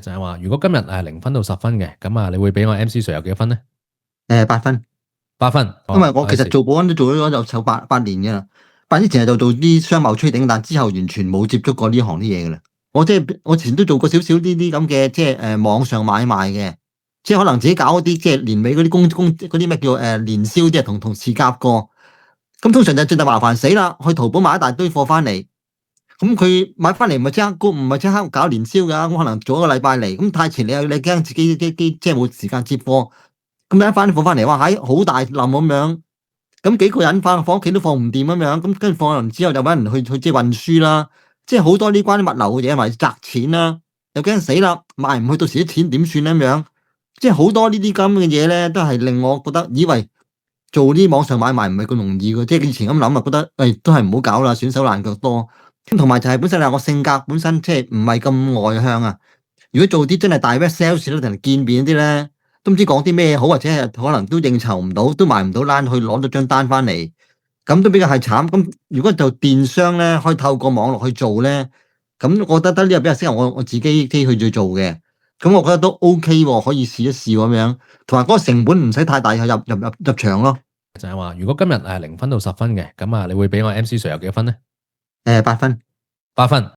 就係話，如果今日0分到10分嘅，咁你會俾我 MC Sir 有幾多分呢？8分。8分。因為我其實做保安都做咗有8年嘅啦，之前係做啲商貿 trading，但之後完全冇接觸過呢行啲嘢嘅啦。我前都做過少少呢啲咁嘅網上買賣嘅，可能自己搞一啲年尾嗰啲嗰啲咩叫年銷啲，同同事夾過。咁通常就最大麻煩死啦，去淘寶買一大堆貨翻嚟，咁佢買翻嚟唔係即刻搞年銷㗎，咁可能早一個禮拜嚟，咁太遲你驚自己啲冇時間接貨，咁一翻啲貨翻嚟，哇好大冧咁樣，咁幾個人放屋企都放唔掂咁樣，咁跟住放完之後就揾人去運輸啦，好多呢關啲物流嘅嘢，咪砸錢啦，又驚死啦，賣唔去，到時啲錢點算咁樣，好多呢啲咁嘅嘢咧，都係令我覺得以為做啲網上買賣唔係咁容易嘅，以前咁諗啊，覺得都係唔好搞啦，損手爛腳多。同埋就係本身我性格本身唔係咁外向啊，如果做啲真係大 sales 咧，同人見面啲咧，都唔知講啲咩好，或者係可能都應酬唔到，都賣唔到單去攞到張單翻嚟，咁都比較係慘。咁如果做電商咧，可以透過網絡去做咧，咁我覺得呢個比較適合我自己去做嘅。咁我覺得都 OK 喎，可以試一試咁樣，同埋嗰個成本唔使太大，入場咯。就係話，如果今日0分到10分嘅，咁你會俾我 MC Sir 有幾多分呢？8分。8分。